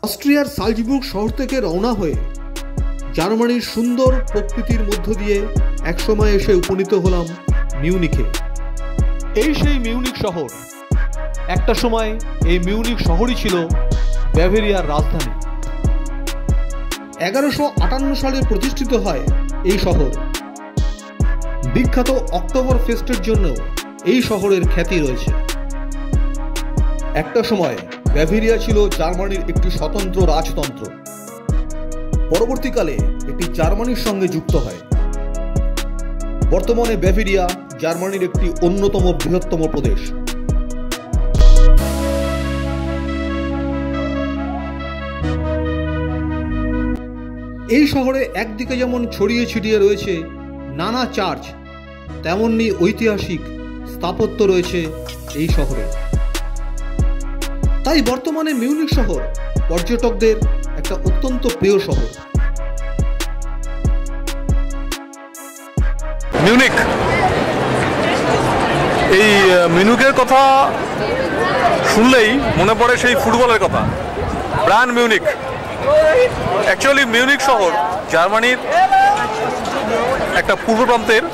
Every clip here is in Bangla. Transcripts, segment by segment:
অস্ট্রিয়ার সালজবুর্গ শহর থেকে রওনা হয়ে জার্মানির সুন্দর প্রকৃতির মধ্য দিয়ে একসময় এসে উপনীত হলাম মিউনিখে। এই সেই মিউনিখ শহর। একটা সময় এই মিউনিখ শহরই ছিল বাভেরিয়ার রাজধানী। 1158 সালে প্রতিষ্ঠিত হয় এই শহর। বিখ্যাত অক্টোবর ফেস্টের জন্য এই শহরের খ্যাতি রয়েছে। একটা সময় বাভেরিয়া ছিল জার্মানির একটি স্বতন্ত্র রাজতন্ত্র। পরবর্তীকালে এটি জার্মানির সঙ্গে যুক্ত হয়। বর্তমানে বাভেরিয়া জার্মানির একটি অন্যতম বৃহত্তম প্রদেশ। এই শহরে একদিকে যেমন ছড়িয়ে ছিটিয়ে রয়েছে নানা চার্চ, তেমনি ঐতিহাসিক স্থাপত্য রয়েছে এই শহরে। তাই বর্তমানে মিউনিখ শহর পর্যটকদের একটা অত্যন্ত প্রিয় শহর। মিউনিখ, এই মিউনিখের কথা শুনলেই মনে পড়ে সেই ফুটবলের কথা, ব্রায়ান মিউনিখ। অ্যাকচুয়ালি মিউনিখ শহর জার্মানির একটা পূর্ব প্রান্তের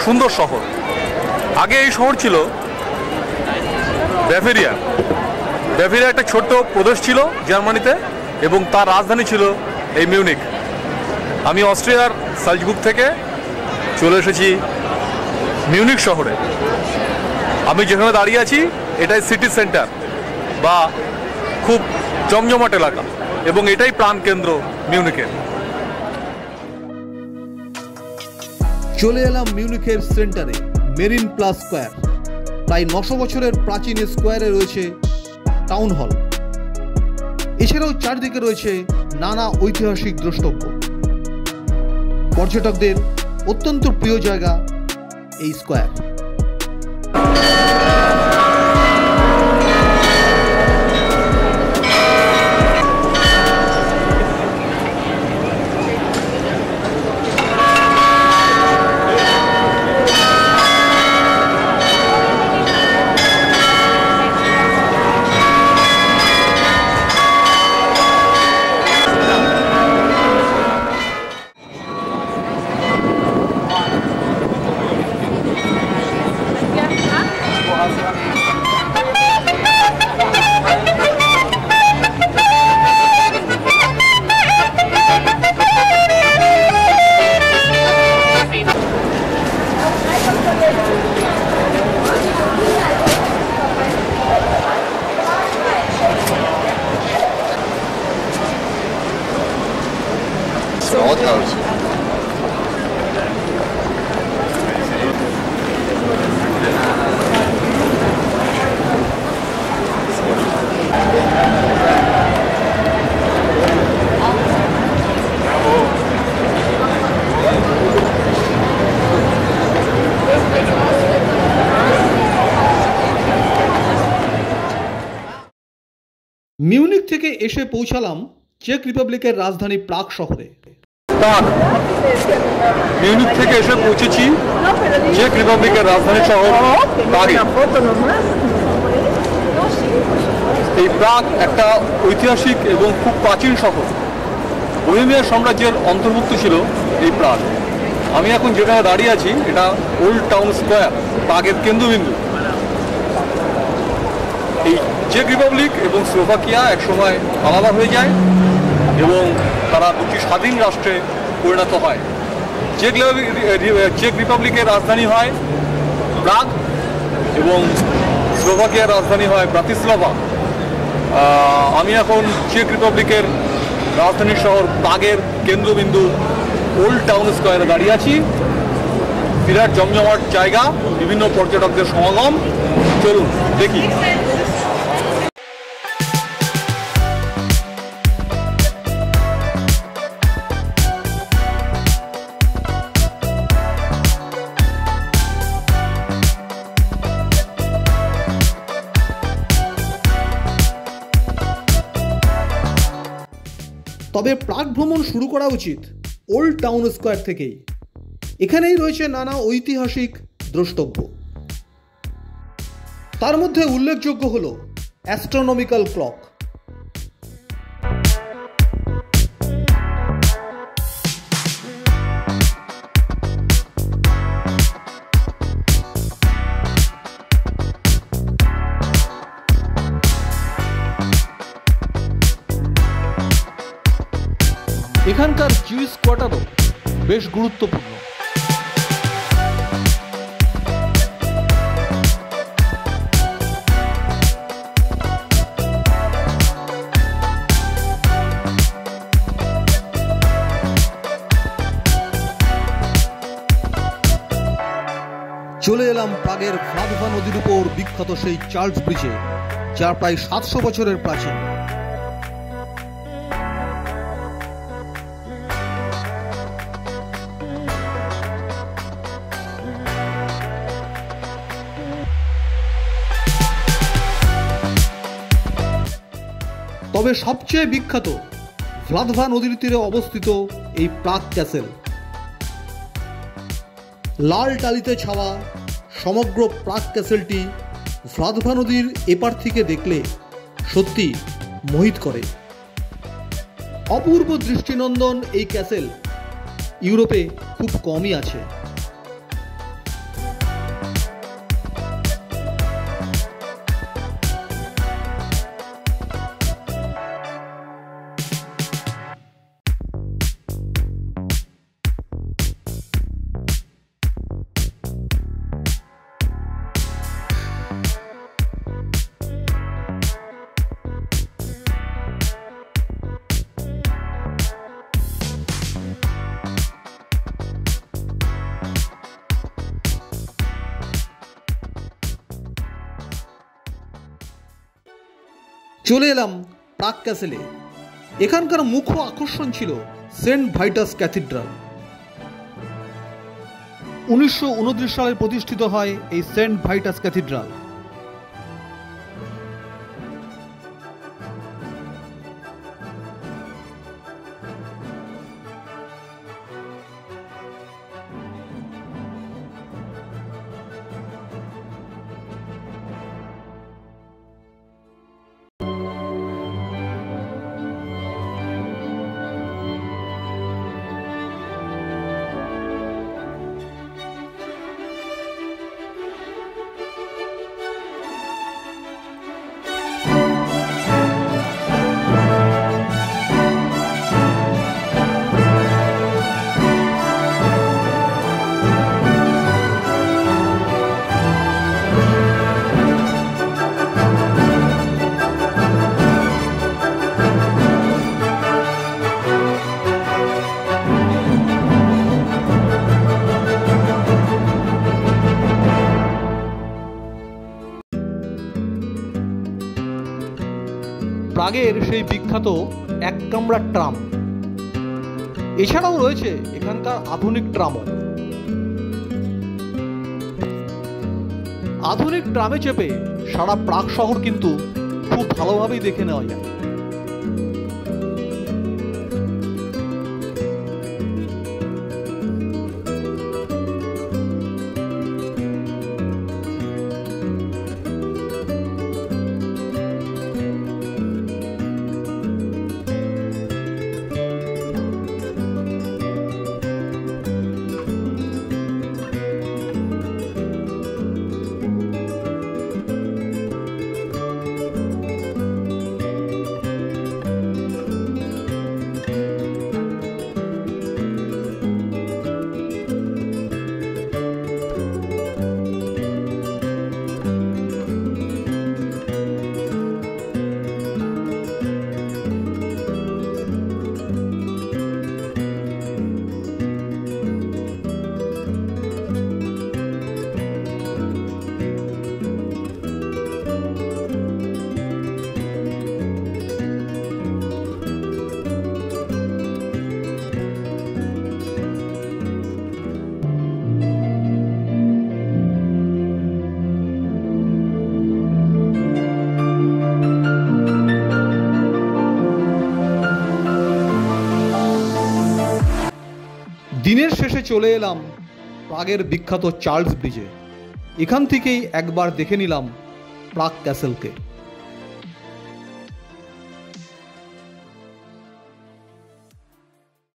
সুন্দর শহর। আগে এই শহর ছিল বাভেরিয়া। বাভেরিয়া একটা ছোট্ট প্রদেশ ছিল জার্মানিতে এবং তার রাজধানী ছিল এই মিউনিখ। আমি অস্ট্রিয়ার সালজবুর্গ থেকে চলে এসেছি মিউনিখ শহরে। আমি যেখানে দাঁড়িয়ে আছি এটাই সিটি সেন্টার বা খুব জমজমাট এলাকা এবং এটাই প্রাণকেন্দ্র মিউনিখের। চলে এলাম মিউনিখের সেন্টারে, মেরিন প্লাস স্কোয়ার। প্রায় 900 বছরের প্রাচীন স্কোয়ারে রয়েছে টাউন হল। এছাড়াও চারদিকে রয়েছে নানা ঐতিহাসিক দ্রষ্টব্য। পর্যটকদের অত্যন্ত প্রিয় জায়গা এই স্কোয়ার। মিউনিখ থেকে এসে পৌঁছালাম চেক রিপাবলিকের রাজধানী প্রাগ শহরে। মিউনিখ থেকে এসে পৌঁছেছি চেক রিপাবলিকের রাজধানী শহর প্রাগে। এই প্রাগ একটা ঐতিহাসিক এবং খুব প্রাচীন শহর। বোহেমিয়া সাম্রাজ্যের অন্তর্ভুক্ত ছিল এই প্রাগ। আমি এখন যেখানে দাঁড়িয়ে আছি এটা ওল্ড টাউন স্কোয়ার, প্রাগের কেন্দ্রবিন্দু। এই চেক রিপাবলিক এবং স্লোভাকিয়া একসময় আলাদা হয়ে যায় এবং তারা দুটি স্বাধীন রাষ্ট্রে পরিণত হয়। চেক রিপাবলিকের রাজধানী হয় প্রাগ এবং স্লোভাকিয়ার রাজধানী হয় ব্রাতিস্লাভা। আমি এখন চেক রিপাবলিকের রাজধানী শহর প্রাগের কেন্দ্রবিন্দু ওল্ড টাউন স্কোয়ারে দাঁড়িয়ে আছি। বিরাট জমজমাট জায়গা, বিভিন্ন পর্যটকদের সমাগম। চলুন দেখি। তবে প্রাগ ভ্রমণ শুরু করা উচিত ওল্ড টাউন স্কোয়ার থেকেই। এখানেই রয়েছে নানা ঐতিহাসিক দ্রষ্টব্য। তার মধ্যে উল্লেখযোগ্য হল অ্যাস্ট্রোনমিক্যাল ক্লক। এখানকার জুইস কোয়ার্টারও বেশ গুরুত্বপূর্ণ। চলে এলাম প্রাগের ভ্লাদভা নদীর উপর বিখ্যাত সেই চার্লস ব্রিজে, যা প্রায় 700 বছরের প্রাচীন। তবে সবচেয়ে বিখ্যাত ভ্লাদভা নদীর তীরে অবস্থিত এই প্রাগ ক্যাসেল। লাল টালিতে ছাওয়া সমগ্র প্রাগ ক্যাসেলটি ভ্লাদভা নদীর এপার থেকে দেখলে সত্যি মোহিত করে। অপূর্ব দৃষ্টিনন্দন এই ক্যাসেল ইউরোপে খুব কমই আছে। চলে এলাম প্রাগ ক্যাসেলে। এখানকার মুখ্য আকর্ষণ ছিল সেন্ট ভাইটাস ক্যাথিড্রাল। 1929 সালে প্রতিষ্ঠিত হয় এই সেন্ট ভাইটাস ক্যাথিড্রাল। প্রাগের সেই বিখ্যাত এক কামরা ট্রাম, এছাড়াও রয়েছে এখানকার আধুনিক ট্রামও। আধুনিক ট্রামে চেপে সারা প্রাগ শহর কিন্তু খুব ভালোভাবেই দেখে নেওয়া যায়। দিনের শেষে চলে এলাম প্রাগের বিখ্যাত চার্লস ব্রিজে। এখান থেকেই একবার দেখে নিলাম প্রাগ ক্যাসেলকে।